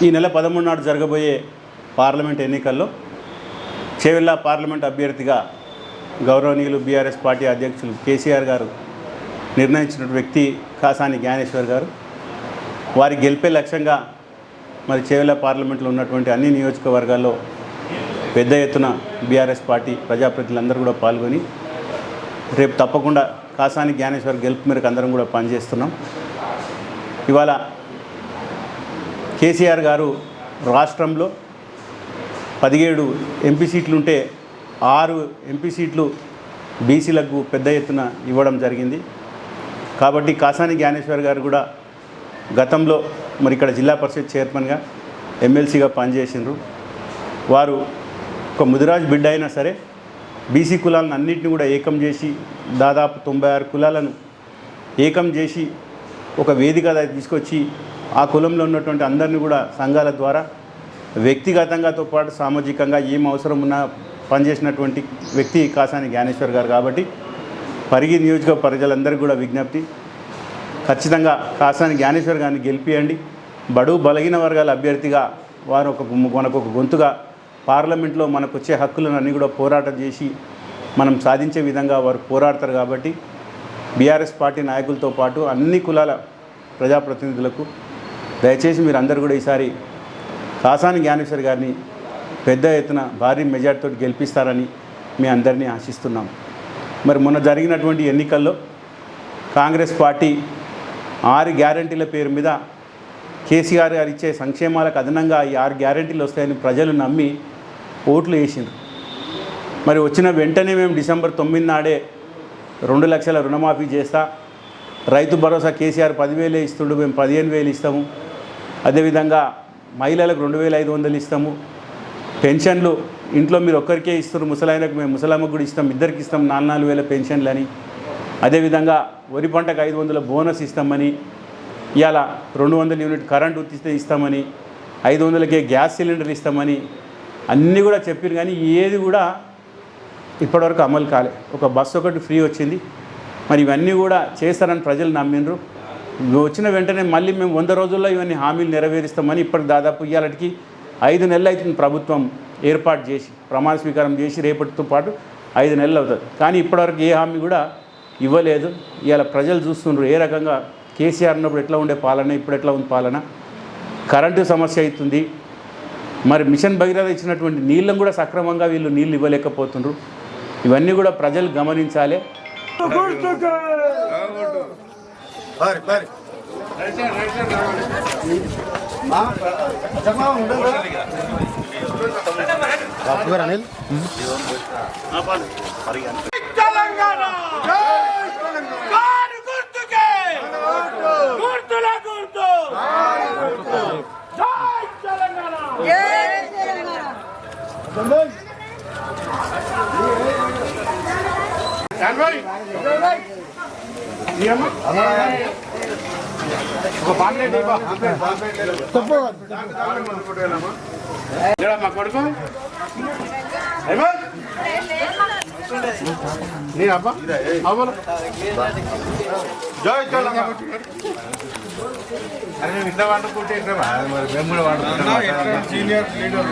ఈ నెల 13 నాడు జరగబోయే పార్లమెంట్ ఎన్నికల్లో చేవెళ్ళ పార్లమెంట్ అభ్యర్థిగా గౌరవనీయులు బీఆర్ఎస్ పార్టీ అధ్యక్షులు కేసీఆర్ గారు నిర్ణయించిన వ్యక్తి కాసాని జ్ఞానేశ్వర్ గారు. వారి గెలిపే లక్ష్యంగా మరి చేవెళ్ళ పార్లమెంట్లో ఉన్నటువంటి అన్ని నియోజకవర్గాల్లో పెద్ద ఎత్తున బీఆర్ఎస్ పార్టీ ప్రజాప్రతినిధులందరూ కూడా పాల్గొని రేపు తప్పకుండా కాసాని జ్ఞానేశ్వర్ గెలుపు మేరకు అందరం కూడా పనిచేస్తున్నాం. ఇవాళ కేసీఆర్ గారు రాష్ట్రంలో 17 ఎంపీ సీట్లుంటే 6 ఎంపీ సీట్లు బీసీలకు పెద్ద ఎత్తున ఇవ్వడం జరిగింది. కాబట్టి కాసాని జ్ఞానేశ్వర్ గారు కూడా గతంలో మరి ఇక్కడ జిల్లా పరిషత్ చైర్మన్గా ఎమ్మెల్సీగా పనిచేసినారు. వారు ఒక ముదిరాజ్ బిడ్డ అయినా సరే బీసీ కులాలను అన్నింటినీ కూడా ఏకం చేసి దాదాపు 96 కులాలను ఏకం చేసి ఒక వేదిక తీసుకొచ్చి ఆ కులంలో ఉన్నటువంటి అందరినీ కూడా సంఘాల ద్వారా వ్యక్తిగతంగాతో పాటు సామాజికంగా ఏం అవసరం ఉన్నా పనిచేసినటువంటి వ్యక్తి కాసాని జ్ఞానేశ్వర్ గారు. కాబట్టి పరిగి నియోజక ప్రజలందరికీ కూడా విజ్ఞప్తి, ఖచ్చితంగా కాసాని జ్ఞానేశ్వర్ గారిని గెలిపియండి. బడుగు బలహీన వర్గాల అభ్యర్థిగా వారు మనకు ఒక గొంతుగా పార్లమెంట్లో మనకు వచ్చే హక్కులను అన్నీ కూడా పోరాటం చేసి మనం సాధించే విధంగా వారు పోరాడతారు. కాబట్టి బీఆర్ఎస్ పార్టీ నాయకులతో పాటు అన్ని కులాల ప్రజాప్రతినిధులకు దయచేసి మీరు అందరూ కూడా ఈసారి కాసాని జ్ఞానేశ్వర్ గారిని పెద్ద ఎత్తున భారీ మెజార్టీతో గెలిపిస్తారని మీ అందరినీ ఆశిస్తున్నాం. మరి మొన్న జరిగినటువంటి ఎన్నికల్లో కాంగ్రెస్ పార్టీ 6 గ్యారంటీల పేరు మీద కేసీఆర్ గారు ఇచ్చే సంక్షేమాలకు అదనంగా ఈ 6 గ్యారంటీలు వస్తాయని ప్రజలు నమ్మి ఓట్లు వేసిండ్రు. మరి వచ్చిన వెంటనే మేము డిసెంబర్ 9 నాడే 2 లక్షల రుణమాఫీ చేస్తా, రైతు భరోసా కేసీఆర్ 10,000 ఇస్తుండు, మేము 15,000 ఇస్తాము, అదేవిధంగా మహిళలకు 2,500 ఇస్తాము, పెన్షన్లు ఇంట్లో మీరు ఒక్కరికే ఇస్తారు, ముసలాయనకు మేము ముసలామ్మకు కూడా ఇస్తాం, ఇద్దరికి ఇస్తాం 4,000 పెన్షన్లు అని, అదేవిధంగా వరి పంటకు 500 బోనస్ ఇస్తామని, ఇవాళ 200 యూనిట్ కరెంట్ ఉత్తిస్తే ఇస్తామని, 500కే గ్యాస్ సిలిండర్ ఇస్తామని అన్నీ కూడా చెప్పారు. కానీ ఏది కూడా ఇప్పటివరకు అమలు కాలే. ఒక బస్సు ఒకటి ఫ్రీ వచ్చింది. మరి ఇవన్నీ కూడా చేస్తారని ప్రజలు నమ్మిండ్రు. వచ్చిన వెంటనే మళ్ళీ మేము 100 రోజుల్లో ఇవన్నీ హామీలు నెరవేరుస్తామని ఇప్పటికి దాదాపు ఇవాళకి 5 నెలలు అవుతుంది ప్రభుత్వం ఏర్పాటు చేసి ప్రమాణ స్వీకారం చేసి రేపటితో పాటు 5 నెలలు అవుతుంది. కానీ ఇప్పటివరకు ఏ హామీ కూడా ఇవ్వలేదు. ఇవాళ ప్రజలు చూస్తుండ్రు ఏ రకంగా కేసీఆర్ ఉన్నప్పుడు ఎట్లా ఉండే పాలన, ఇప్పుడు ఎట్లా ఉంది పాలన. కరెంటు సమస్య అవుతుంది. మరి మిషన్ భగీరథ ఇచ్చినటువంటి నీళ్ళను కూడా సక్రమంగా వీళ్ళు నీళ్ళు ఇవ్వలేకపోతుండ్రు. ఇవన్నీ కూడా ప్రజలు గమనించాలి. మా కొడుకు నీ అబ్బా అవ్వలు జై తెలంగాణ. అరే నేను ఇంత వండుకుంటే మరి మేము కూడా వండుకుంటాం. Senior leader